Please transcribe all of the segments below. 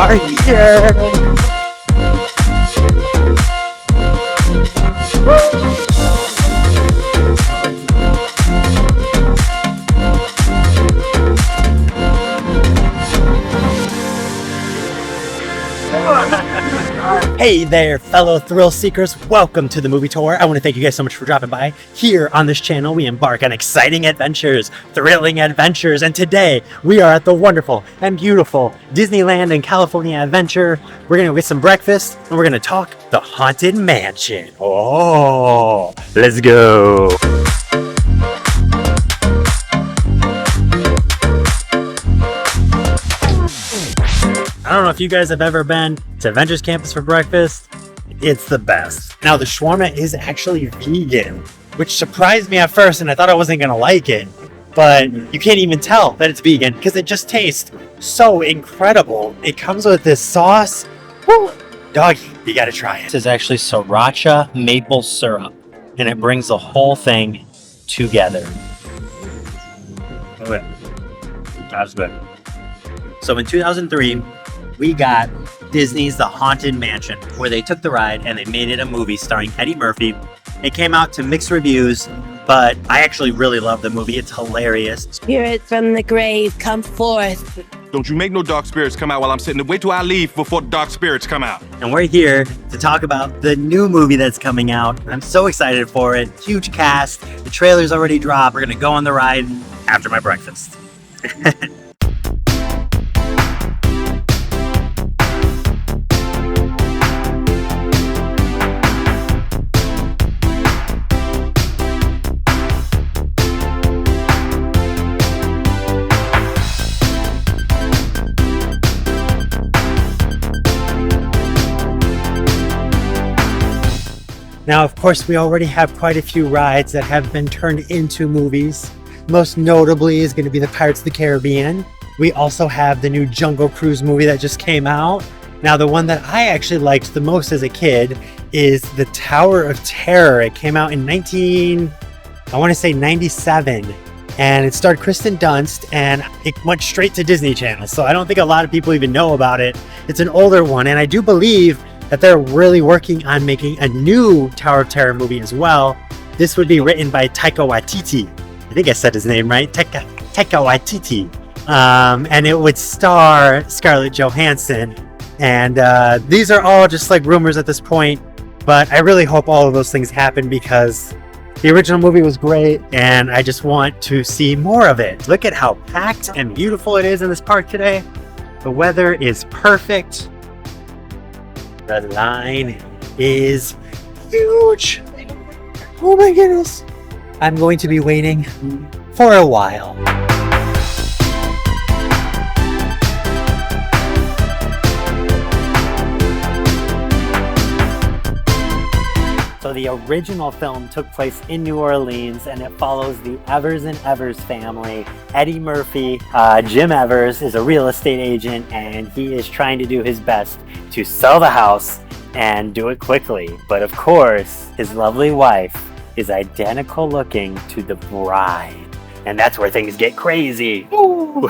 are here. Hey there, fellow thrill seekers. Welcome to the movie tour. I want to thank you guys so much for dropping by. Here on this channel, we embark on exciting adventures, thrilling adventures, and today we are at the wonderful and beautiful Disneyland in California Adventure. We're going to get some breakfast and we're going to talk the Haunted Mansion. Oh, let's go. I don't know if you guys have ever been to Adventures Campus for breakfast. It's the best. Now, the shawarma is actually vegan, which surprised me at first, and I thought I wasn't going to like it. But you can't even tell that it's vegan because it just tastes so incredible. It comes with this sauce. Woo! Doggy, you got to try it. This is actually sriracha maple syrup, and it brings the whole thing together. Okay. That's good. So in 2003, we got Disney's The Haunted Mansion, where they took the ride and they made it a movie starring Eddie Murphy. It came out to mixed reviews, but I actually really love the movie. It's hilarious. Spirits from the grave, come forth. Don't you make no dark spirits come out while I'm sitting there. Wait till I leave before dark spirits come out. And we're here to talk about the new movie that's coming out. I'm so excited for it. Huge cast. The trailer's already dropped. We're going to go on the ride after my breakfast. Now, of course, we already have quite a few rides that have been turned into movies. Most notably is going to be the Pirates of the Caribbean. We also have the new Jungle Cruise movie that just came out. Now, the one that I actually liked the most as a kid is the Tower of Terror. It came out in 97, and it starred Kristen Dunst, and it went straight to Disney Channel. So I don't think a lot of people even know about it. It's an older one, and I do believe that they're really working on making a new Tower of Terror movie as well. This would be written by Taika Waititi. I think I said his name right, Taika Waititi. And it would star Scarlett Johansson. And these are all just like rumors at this point, but I really hope all of those things happen because the original movie was great and I just want to see more of it. Look at how packed and beautiful it is in this park today. The weather is perfect. The line is huge. Oh my goodness. I'm going to be waiting for a while. So the original film took place in New Orleans and it follows the Evers and Evers family. Eddie Murphy, Jim Evers, is a real estate agent and he is trying to do his best to sell the house and do it quickly. But of course, his lovely wife is identical looking to the bride. And that's where things get crazy. Ooh.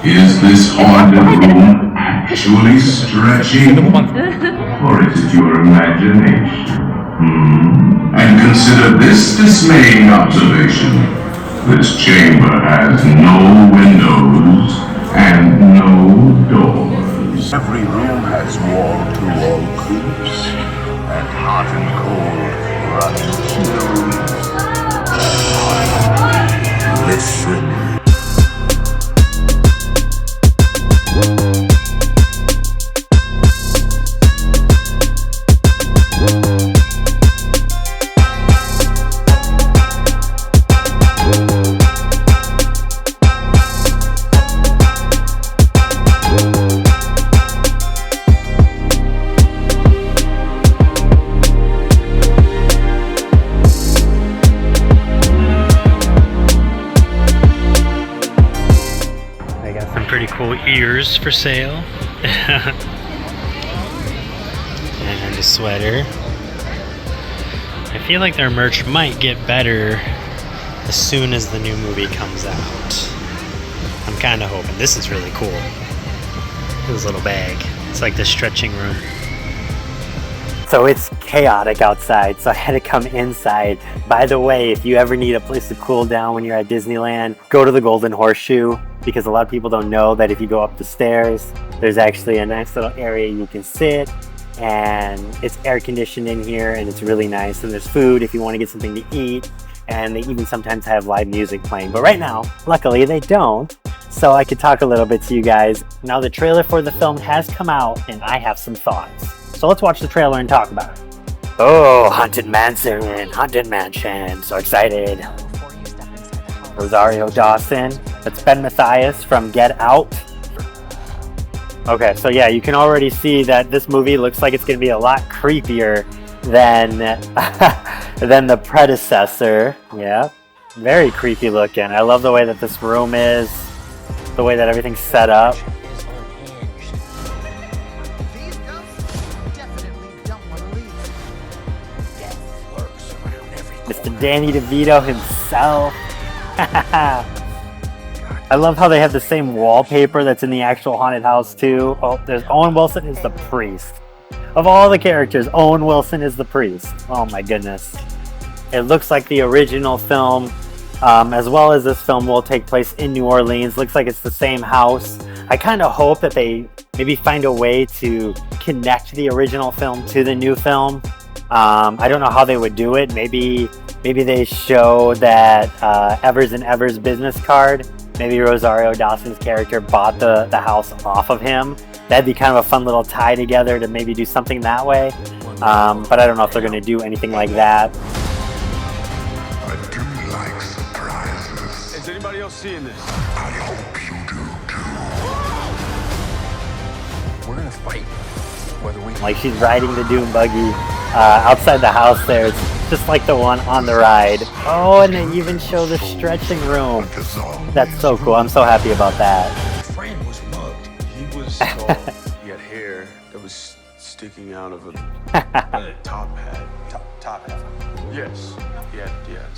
Is this haunted room actually stretching? Or is it your imagination? And consider this dismaying observation. This chamber has no windows and no doors. Every room has wall-to-wall creeps, and hot and cold running chills. Listen. Pretty cool ears for sale. And a sweater. I feel like their merch might get better as soon as the new movie comes out. I'm kind of hoping. This is really cool. This little bag. It's like the stretching room. So it's chaotic outside, so I had to come inside. By the way, if you ever need a place to cool down when you're at Disneyland, go to the Golden Horseshoe, because a lot of people don't know that if you go up the stairs, there's actually a nice little area you can sit, and it's air conditioned in here, and it's really nice, and there's food if you want to get something to eat, and they even sometimes have live music playing. But right now, luckily they don't, so I could talk a little bit to you guys. Now the trailer for the film has come out, and I have some thoughts. So let's watch the trailer and talk about it. Oh, Haunted Mansion, Haunted Mansion, so excited. Rosario Dawson, that's Ben Mathias from Get Out. Okay, so yeah, you can already see that this movie looks like it's gonna be a lot creepier than, than the predecessor. Yeah, very creepy looking. I love the way that this room is, the way that everything's set up. Mr. Danny DeVito himself. I love how they have the same wallpaper that's in the actual haunted house too. Oh, there's Owen Wilson is the priest. Of all the characters, Owen Wilson is the priest. Oh my goodness. It looks like the original film, as well as this film, will take place in New Orleans. Looks like it's the same house. I kind of hope that they maybe find a way to connect the original film to the new film. I don't know how they would do it. Maybe they show that Evers and Evers business card. Maybe Rosario Dawson's character bought the house off of him. That'd be kind of a fun little tie together to maybe do something that way. But I don't know if they're going to do anything like that. I do like surprises. Is anybody else seeing this? I hope you do too. We're gonna fight. Whether we Like she's riding the Doom buggy outside the house there. It's just like the one on the ride. Oh, and they even show the stretching room. That's so cool. I'm so happy about that. friend was mugged. He was tall. He had hair that was sticking out of a top hat. Top hat. Yes. Yeah.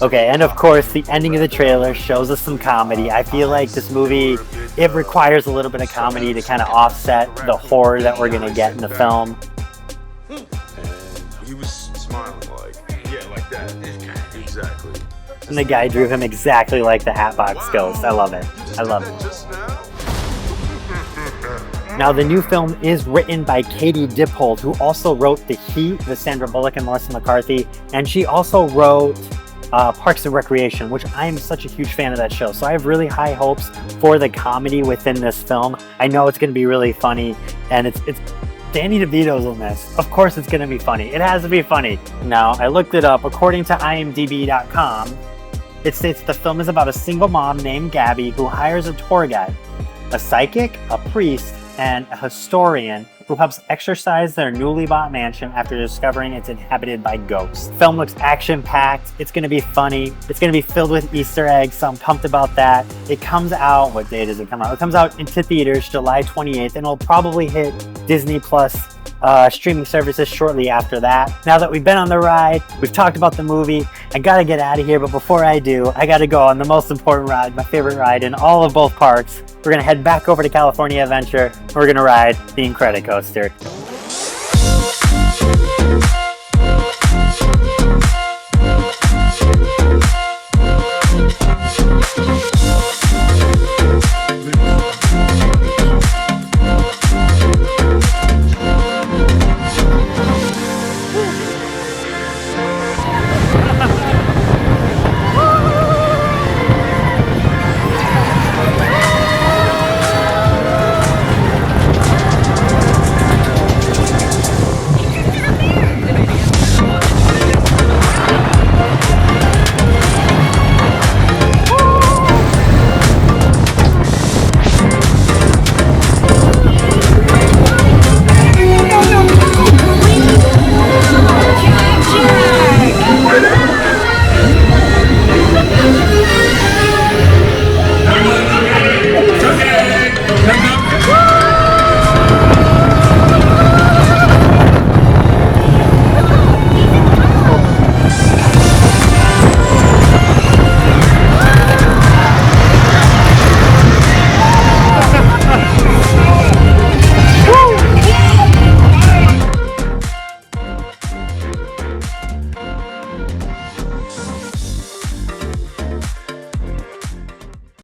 Okay, and of course, the ending of the trailer shows us some comedy. I feel like this movie, it requires a little bit of comedy to kind of offset the horror that we're gonna get in the film. And he was smiling like that. Exactly. And the guy drew him exactly like the Hatbox Ghost. I love it. I love it. Just now. Now, the new film is written by Katie Dippold, who also wrote The Heat with Sandra Bullock and Melissa McCarthy, and she also wrote Parks and Recreation, which I'm such a huge fan of that show. So I have really high hopes for the comedy within this film. I know it's going to be really funny, and it's Danny DeVito's in this. Of course it's going to be funny. It has to be funny. Now, I looked it up. According to IMDb.com, it states the film is about a single mom named Gabby who hires a tour guide, a psychic, a priest, and a historian who helps exorcise their newly bought mansion after discovering it's inhabited by ghosts. The film looks action-packed. It's going to be funny. It's going to be filled with Easter eggs, so I'm pumped about that. It comes out, what day does it come out? It comes out into theaters July 28th, and it'll probably hit Disney Plus streaming services shortly after that. Now that we've been on the ride, we've talked about the movie, I gotta get out of here, but before I do, I gotta go on the most important ride, my favorite ride in all of both parks. We're gonna head back over to California Adventure. We're gonna ride the Incredicoaster.